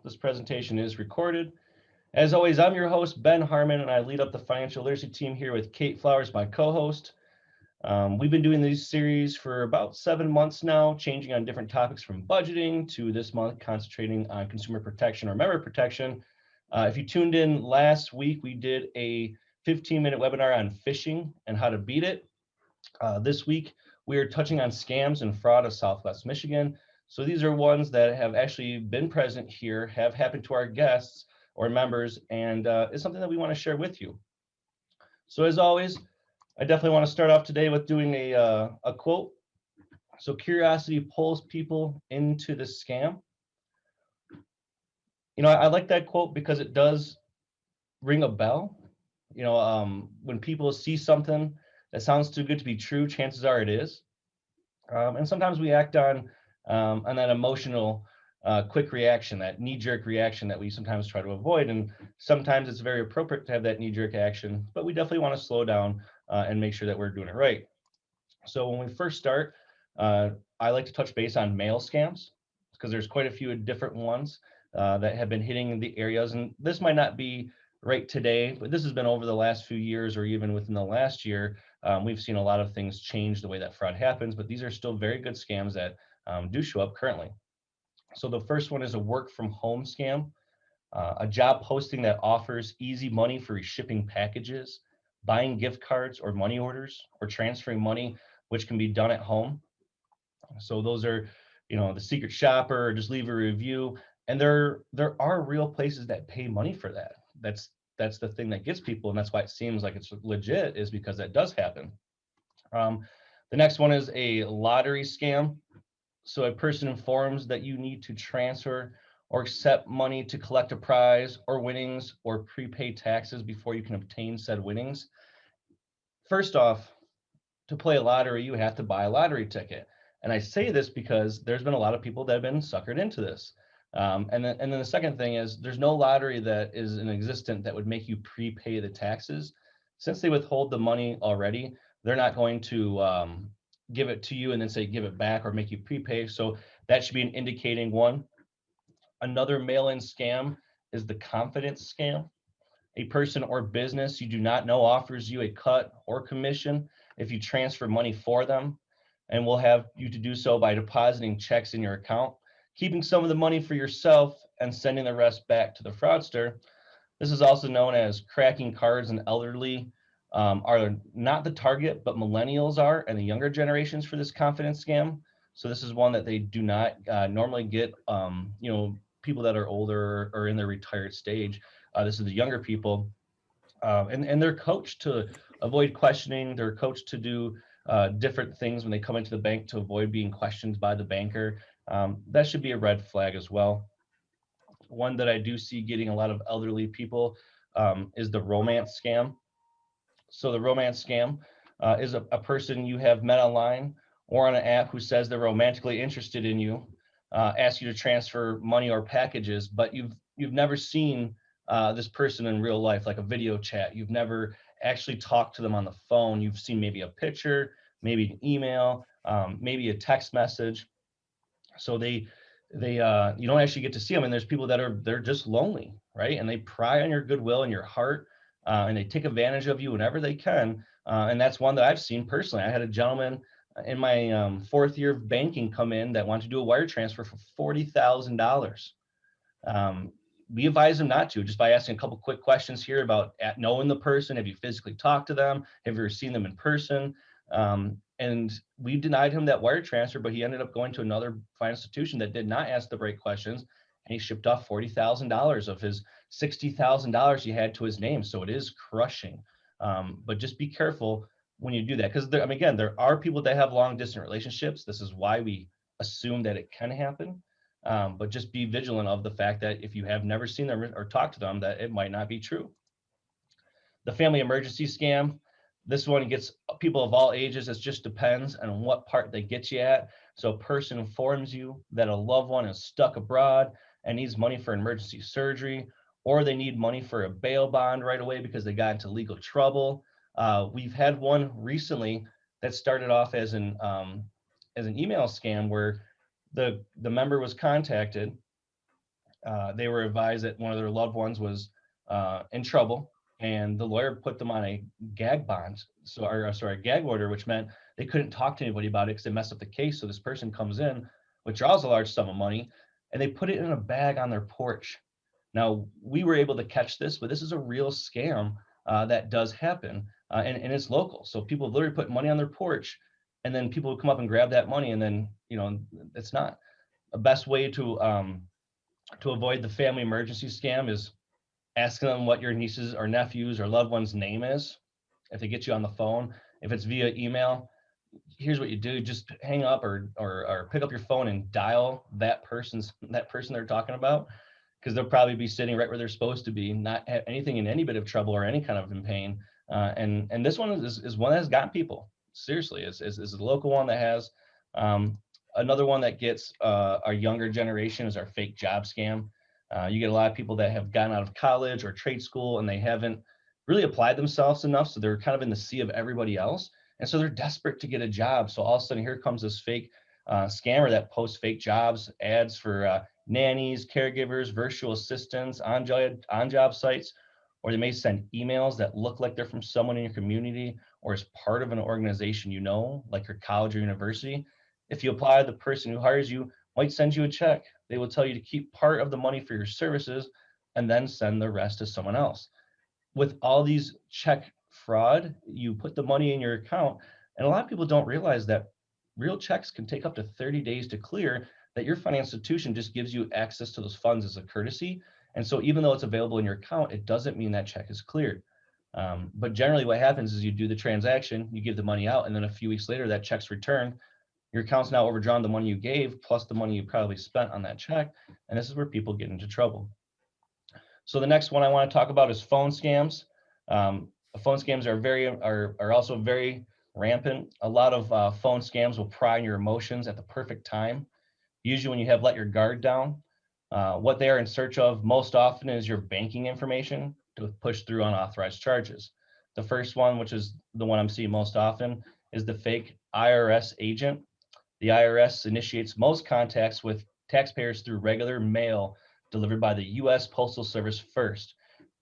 This presentation is recorded. As always, I'm your host, Ben Harmon, and I lead up the financial literacy team here with Kate Flowers, my co-host. We've been doing these series for about 7 months now, changing on different topics from budgeting to this month concentrating on consumer protection or member protection. If you tuned in last week, we did a 15-minute webinar on phishing and how to beat it. This week, we are touching on scams and fraud of Southwest Michigan. So these are ones that have actually been present here, have happened to our guests or members, and is something that we want to share with you. So as always, I definitely want to start off today with doing a quote. So curiosity pulls people into the scam. You know, I like that quote because it does ring a bell. You know, when people see something that sounds too good to be true, chances are it is. And sometimes we act on that emotional quick reaction, that knee-jerk reaction that we sometimes try to avoid. And sometimes it's very appropriate to have that knee-jerk action, but we definitely want to slow down and make sure that we're doing it right. So when we first start, I like to touch base on mail scams because there's quite a few different ones that have been hitting the areas. And this might not be right today, but this has been over the last few years or even within the last year. We've seen a lot of things change the way that fraud happens, but these are still very good scams that do show up currently. So the first one is a work from home scam, a job posting that offers easy money for shipping packages, buying gift cards or money orders, or transferring money, which can be done at home. So those are, you know, the secret shopper, or just leave a review. And there are real places that pay money for that. That's the thing that gets people, and that's why it seems like it's legit, is because that does happen. The next one is a lottery scam. So a person informs that you need to transfer or accept money to collect a prize or winnings or prepay taxes before you can obtain said winnings. First off, to play a lottery, you have to buy a lottery ticket. And I say this because there's been a lot of people that have been suckered into this. And then the second thing is there's no lottery that is in existence that would make you prepay the taxes. Since they withhold the money already, they're not going to give it to you and then say give it back or make you prepay. So that should be an indicating one. Another mail-in scam is the confidence scam. A person or business you do not know offers you a cut or commission if you transfer money for them, and will have you to do so by depositing checks in your account, keeping some of the money for yourself and sending the rest back to the fraudster. This is also known as cracking cards, and elderly are not the target, but millennials are, and the younger generations for this confidence scam. So this is one that they do not normally get, you know, people that are older or in their retired stage. This is the younger people, and they're coached to avoid questioning. They're coached to do different things when they come into the bank to avoid being questioned by the banker. That should be a red flag as well. One that I do see getting a lot of elderly people is the romance scam. So the romance scam is a person you have met online or on an app who says they're romantically interested in you, ask you to transfer money or packages, but you've never seen this person in real life, like a video chat. You've never actually talked to them on the phone. You've seen maybe a picture, maybe an email, maybe a text message. So they you don't actually get to see them. And there's people that they're just lonely, right? And they pry on your goodwill and your heart, and they take advantage of you whenever they can. And that's one that I've seen personally. I had a gentleman in my fourth year of banking come in that wanted to do a wire transfer for $40,000. We advise them not to, just by asking a couple quick questions here about knowing the person. Have you physically talked to them? Have you ever seen them in person? And we denied him that wire transfer, but he ended up going to another financial institution that did not ask the right questions, and he shipped off $40,000 of his $60,000 he had to his name. So it is crushing. But just be careful when you do that, because I mean, again, there are people that have long distance relationships. This is why we assume that it can happen. But just be vigilant of the fact that if you have never seen them or talked to them, that it might not be true. The family emergency scam. This one gets people of all ages. It just depends on what part they get you at. So a person informs you that a loved one is stuck abroad and needs money for emergency surgery, or they need money for a bail bond right away because they got into legal trouble. We've had one recently that started off as an email scam where the member was contacted They were advised that one of their loved ones was in trouble, and the lawyer put them on a gag bond, a gag order, which meant they couldn't talk to anybody about it because it messed up the case. So this person comes in, withdraws a large sum of money, and they put it in a bag on their porch. Now, we were able to catch this, but this is a real scam that does happen, and it's local. So people literally put money on their porch, and then people would come up and grab that money, and then, it's not. The best way to avoid the family emergency scam is asking them what your niece's or nephew's or loved one's name is. If they get you on the phone, if it's via email, here's what you do: just hang up or pick up your phone and dial that person they're talking about, because they'll probably be sitting right where they're supposed to be, not have anything in any bit of trouble or any kind of in pain. And this one is one that has gotten people. Seriously, is a local one that has. Another one that gets our younger generation is our fake job scam. You get a lot of people that have gotten out of college or trade school and they haven't really applied themselves enough, so they're kind of in the sea of everybody else, and so they're desperate to get a job. So all of a sudden, here comes this fake scammer that posts fake jobs ads for nannies, caregivers, virtual assistants on job sites, or they may send emails that look like they're from someone in your community or as part of an organization, like your college or university. If you apply, the person who hires you might send you a check. They will tell you to keep part of the money for your services and then send the rest to someone else. With all these check fraud, you put the money in your account, and a lot of people don't realize that real checks can take up to 30 days to clear, that your financial institution just gives you access to those funds as a courtesy. And so even though it's available in your account, it doesn't mean that check is cleared. But generally what happens is you do the transaction, you give the money out, and then a few weeks later that check's returned. Your account's now overdrawn the money you gave plus the money you probably spent on that check. And this is where people get into trouble. So the next one I want to talk about is phone scams. Phone scams are also very rampant. A lot of phone scams will pry on your emotions at the perfect time, usually when you have let your guard down. What they are in search of most often is your banking information to push through unauthorized charges. The first one, which is the one I'm seeing most often, is the fake IRS agent. The IRS initiates most contacts with taxpayers through regular mail delivered by the U.S. Postal Service first.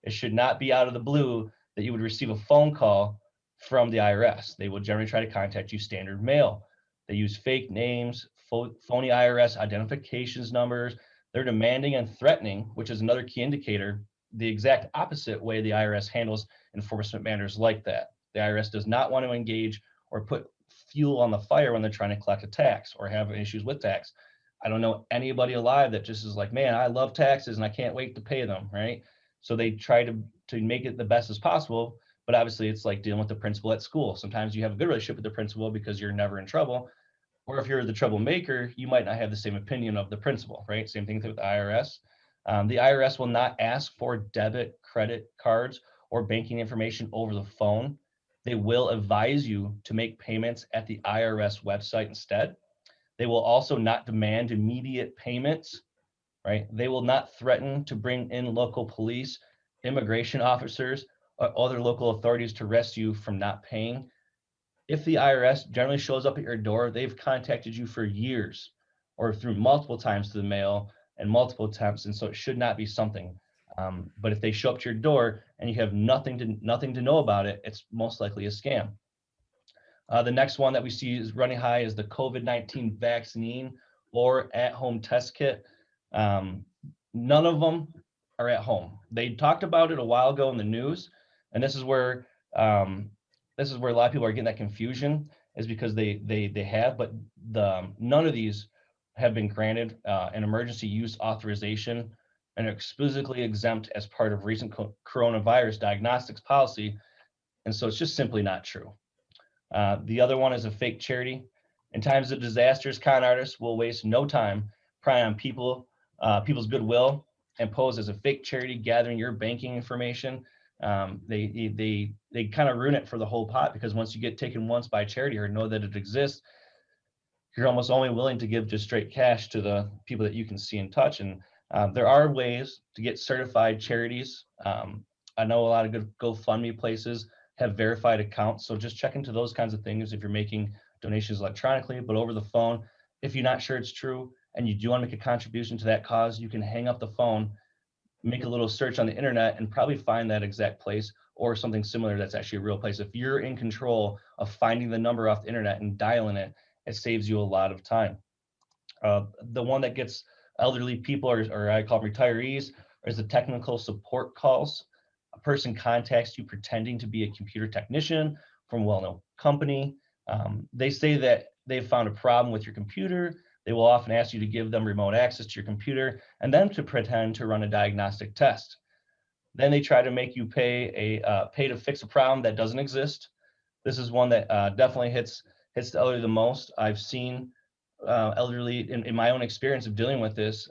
It should not be out of the blue that you would receive a phone call from the IRS. They will generally try to contact you standard mail. They use fake names, phony IRS identifications numbers. They're demanding and threatening, which is another key indicator, the exact opposite way the IRS handles enforcement matters like that. The IRS does not want to engage or put fuel on the fire when they're trying to collect a tax or have issues with tax. I don't know anybody alive that just is like, man, I love taxes and I can't wait to pay them, right? So they try to make it the best as possible, but obviously it's like dealing with the principal at school. Sometimes you have a good relationship with the principal because you're never in trouble, or if you're the troublemaker, you might not have the same opinion of the principal, right? Same thing with the IRS. The IRS will not ask for debit, credit cards, or banking information over the phone. They will advise you to make payments at the IRS website instead. They will also not demand immediate payments, right? They will not threaten to bring in local police, immigration officers, or other local authorities to arrest you from not paying. If the IRS generally shows up at your door, they've contacted you for years or through multiple times to the mail and multiple attempts, and so it should not be something. But if they show up to your door and you have nothing to know about it, it's most likely a scam. The next one that we see is running high is the COVID-19 vaccine or at-home test kit. None of them are at home. They talked about it a while ago in the news, and this is where a lot of people are getting that confusion, is because they have, but none of these have been granted an emergency use authorization and are explicitly exempt as part of recent coronavirus diagnostics policy, and so it's just simply not true. The other one is a fake charity. In times of disasters, con artists will waste no time prying on people's goodwill and pose as a fake charity, gathering your banking information. They kind of ruin it for the whole pot, because once you get taken once by a charity or know that it exists, you're almost only willing to give just straight cash to the people that you can see and touch. And there are ways to get certified charities. I know a lot of good GoFundMe places have verified accounts, so just check into those kinds of things if you're making donations electronically. But over the phone, if you're not sure it's true, and you do want to make a contribution to that cause, you can hang up the phone, make a little search on the internet, and probably find that exact place or something similar that's actually a real place. If you're in control of finding the number off the internet and dialing it, it saves you a lot of time. The one that gets elderly people, or I call them retirees, is the technical support calls. A person contacts you pretending to be a computer technician from a well-known company. They say that they've found a problem with your computer. They will often ask you to give them remote access to your computer and then to pretend to run a diagnostic test. Then they try to make you pay to fix a problem that doesn't exist. This is one that definitely hits the elderly the most. I've seen elderly in my own experience of dealing with this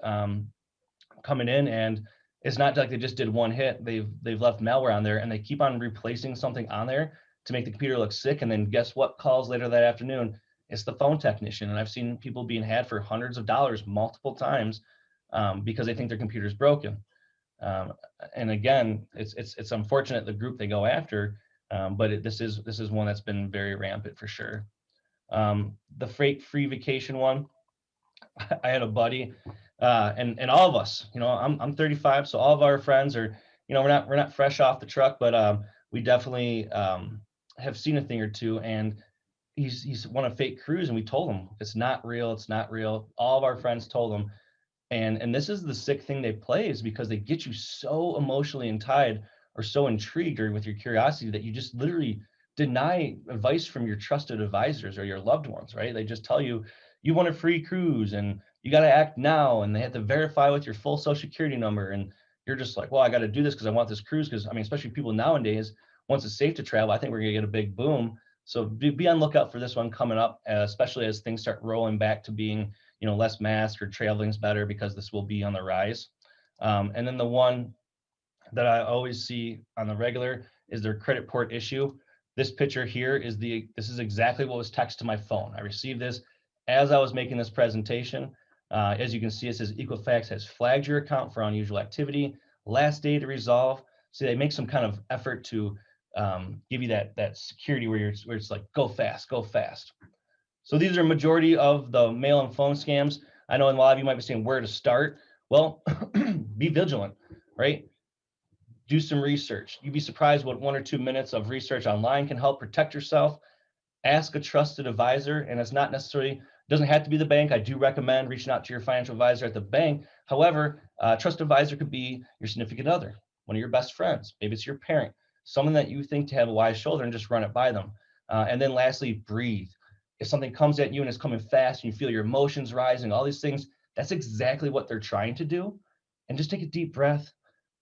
coming in, and it's not like they just did one hit. They've left malware on there, and they keep on replacing something on there to make the computer look sick. And then guess what calls later that afternoon? It's the phone technician. And I've seen people being had for hundreds of dollars multiple times because they think their computer's broken. And again, it's unfortunate the group they go after, but this is one that's been very rampant for sure. The fake free vacation one, I had a buddy, and all of us, I'm 35, so all of our friends are, we're not fresh off the truck, but we definitely have seen a thing or two. And he's won a fake cruise, and we told him it's not real, it's not real. All of our friends told him, and this is the sick thing they play, is because they get you so emotionally tied or so intrigued or with your curiosity that you just literally deny advice from your trusted advisors or your loved ones, right? They just tell you, you want a free cruise and you got to act now, and they have to verify with your full social security number. And you're just like, well, I got to do this because I want this cruise. Because I mean, especially people nowadays, once it's safe to travel, I think we're going to get a big boom. So be on lookout for this one coming up, especially as things start rolling back to being, less mask or traveling's better, because this will be on the rise. And then the one that I always see on the regular is their credit port issue. This picture here this is exactly what was texted to my phone. I received this as I was making this presentation. As you can see, it says Equifax has flagged your account for unusual activity. Last day to resolve. So they make some kind of effort to give you that security where it's like, go fast, go fast. So these are a majority of the mail and phone scams. I know a lot of you might be saying where to start. Well, be vigilant, right? Do some research. You'd be surprised what 1 or 2 minutes of research online can help protect yourself. Ask a trusted advisor, and it's not necessarily, doesn't have to be the bank. I do recommend reaching out to your financial advisor at the bank. However, a trusted advisor could be your significant other, one of your best friends. Maybe it's your parent, someone that you think to have a wise shoulder, and just run it by them. And then lastly, breathe. If something comes at you and it's coming fast and you feel your emotions rising, all these things, that's exactly what they're trying to do. And just take a deep breath.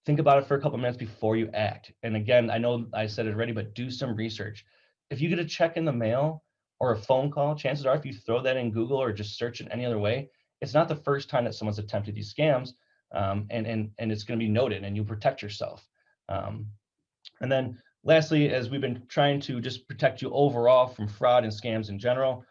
Think about it for a couple of minutes before you act. And again, I know I said it already, but do some research. If you get a check in the mail or a phone call, chances are if you throw that in Google or just search it any other way, it's not the first time that someone's attempted these scams, and it's going to be noted, and you protect yourself. And then lastly, as we've been trying to just protect you overall from fraud and scams in general,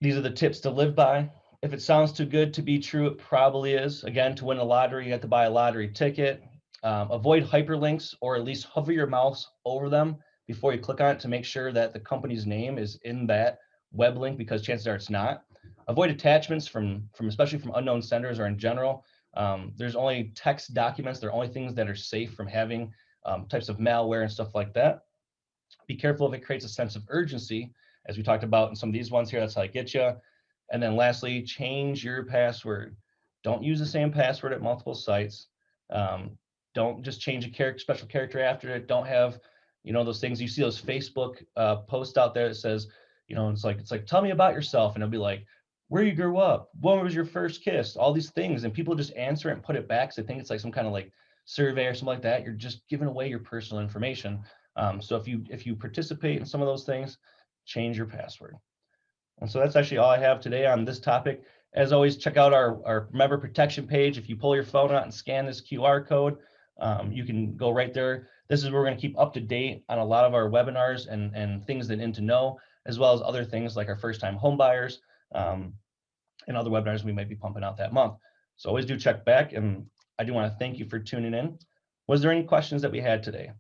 these are the tips to live by. If it sounds too good to be true, it probably is. Again, to win a lottery, you have to buy a lottery ticket. Avoid hyperlinks, or at least hover your mouse over them before you click on it to make sure that the company's name is in that web link, because chances are it's not. Avoid attachments from especially from unknown senders or in general. There's only text documents. They're only things that are safe from having types of malware and stuff like that. Be careful if it creates a sense of urgency, as we talked about in some of these ones here. That's how I get you. And then lastly, change your password. Don't use the same password at multiple sites. Don't just change a special character after it. Don't have, those things. You see those Facebook posts out there that says, it's like, tell me about yourself. And it'll be like, where you grew up, when was your first kiss, all these things. And people just answer it and put it back. So they think it's like some kind of like survey or something like that. You're just giving away your personal information. So if you participate in some of those things, change your password. And so that's actually all I have today on this topic. As always, check out our member protection page. If you pull your phone out and scan this QR code, you can go right there. This is where we're going to keep up to date on a lot of our webinars and things that need to know, as well as other things like our first-time home buyers and other webinars we might be pumping out that month. So always do check back, and I do want to thank you for tuning in. Was there any questions that we had today?